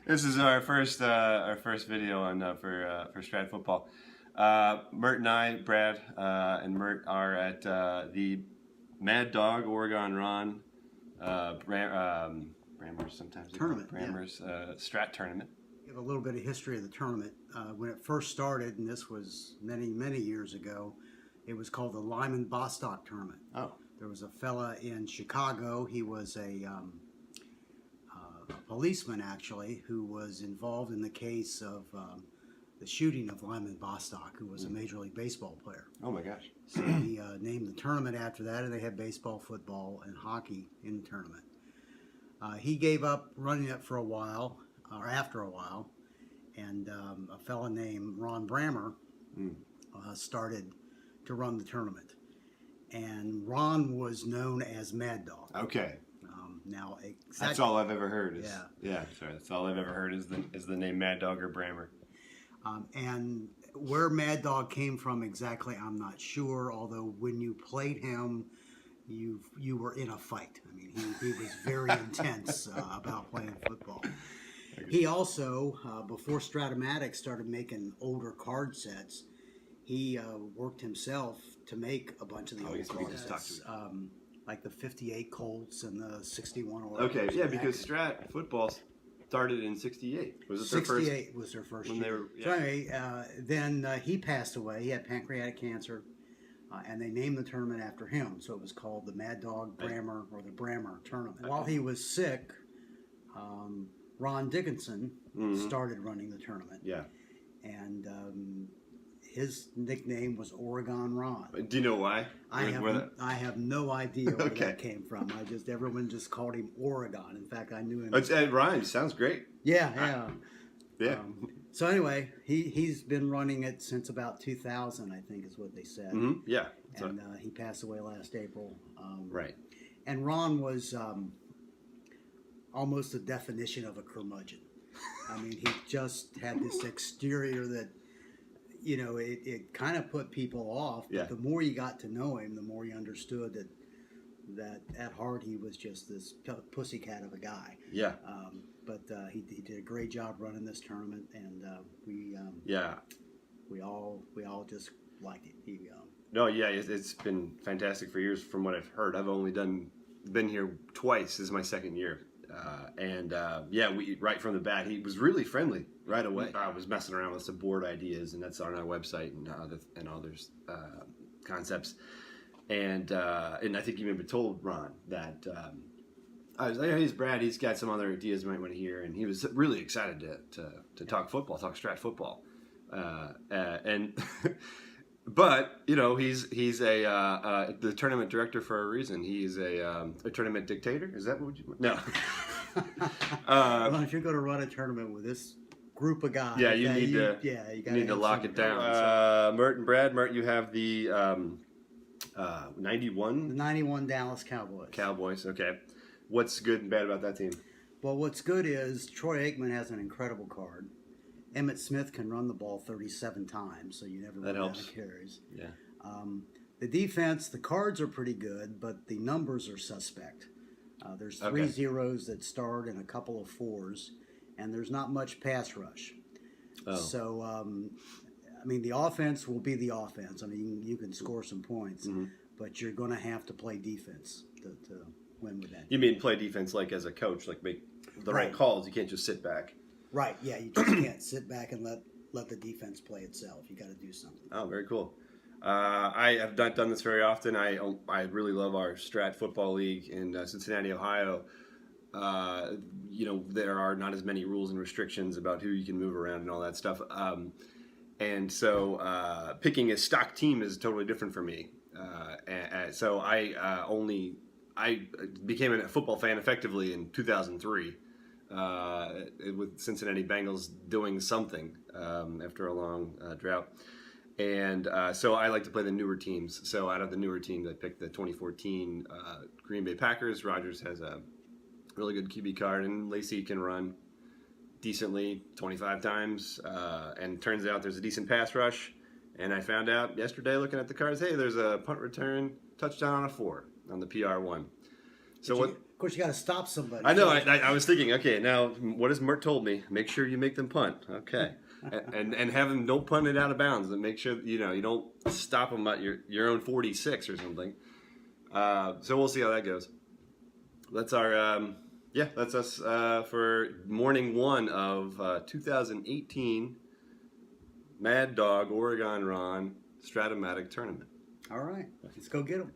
This is our first video on for Strat Football. Mert and I, Brad and Mert, are at the Mad Dog Oregon Ron Brammers sometimes tournament. Brammers Strat Tournament. Give a little bit of history of the tournament. When it first started, and this was many years ago, it was called the Lyman Bostock Tournament. Oh. There was a fella in Chicago. He was a policeman, actually, who was involved in the case of the shooting of Lyman Bostock, who was a Major League Baseball player. Oh my gosh. So he named the tournament after that, and they had baseball, football, and hockey in the tournament. He gave up running it for a while, or after a while, and a fella named Ron Brammer started to run the tournament. And Ron was known as Mad Dog. Okay. Now, that's all I've ever heard. Yeah. Sorry, that's all I've ever heard is the name Mad Dog or Brammer. And where Mad Dog came from exactly, I'm not sure. Although when you played him, you were in a fight. I mean, he was very intense about playing football. He also, before Strat-O-Matic started making older card sets, he worked himself to make a bunch of the old card sets. Like the 58 Colts and the 61 Oilers. Okay, yeah, because Strat football started in '68. Was it their first? 68 was their first when year. they were, yeah. So anyway, then he passed away. He had pancreatic cancer, and they named the tournament after him. So it was called the Mad Dog Brammer, or the Brammer Tournament. While he was sick, Ron Dickinson started running the tournament. Yeah. And his nickname was Oregon Ron. Do you know why? I have no idea where that came from. Everyone just called him Oregon. In fact, I knew him. It rhymes. Sounds great. Yeah. Yeah. So anyway, he's been running it since about 2000, I think, is what they said. Yeah. And he passed away last April. Right. And Ron was almost the definition of a curmudgeon. I mean, he just had this exterior that, you know, it kind of put people off. But the more you got to know him, the more you understood that at heart he was just this pussycat of a guy. Yeah. But he did a great job running this tournament, and we all just liked it. No, yeah, it's been fantastic for years from what I've heard. I've only been here twice. This is my second year. We right from the bat, he was really friendly right away. I was messing around with some board ideas, and that's on our website and others concepts. And I think you maybe told Ron that I was like, hey, he's Brad. He's got some other ideas you might want to hear, and he was really excited to talk football, talk Strat football, and. But you know, he's the tournament director for a reason. He's a tournament dictator. Is that what you? No. Well, if you're going to run a tournament with this group of guys, you need to lock it down. Mert and Brad. Mert, you have the 91. The 91 Dallas Cowboys. Cowboys. Okay. What's good and bad about that team? Well, what's good is Troy Aikman has an incredible card. Emmitt Smith can run the ball 37 times, so you never run out of carries. Yeah. The defense, the cards are pretty good, but the numbers are suspect. There's three zeros that start and a couple of fours, and there's not much pass rush. Oh. So, I mean, the offense will be the offense. I mean, you can score some points, but you're going to have to play defense to win with that. You mean play defense like as a coach, like make the right calls? You can't just sit back. Right, yeah, you just can't sit back and let the defense play itself. You got to do something. Oh, very cool. I have not done this very often. I really love our Strat Football League in Cincinnati, Ohio. You know, there are not as many rules and restrictions about who you can move around and all that stuff. And so picking a stock team is totally different for me. So I became a football fan effectively in 2003. With Cincinnati Bengals doing something after a long drought. And so I like to play the newer teams. So out of the newer teams, I picked the 2014 Green Bay Packers. Rodgers has a really good QB card, and Lacey can run decently 25 times. And turns out there's a decent pass rush. And I found out yesterday looking at the cards, hey, there's a punt return touchdown on a 4 on the PR1. So Of course, you got to stop somebody. I know. I was thinking, okay, now what has Mert told me? Make sure you make them punt. Okay, and have them don't punt it out of bounds, and make sure you don't stop them at your own 46 or something. So we'll see how that goes. That's our that's us for morning one of 2018 Mad Dog Oregon Ron Strat-O-Matic Tournament. All right, let's go get them.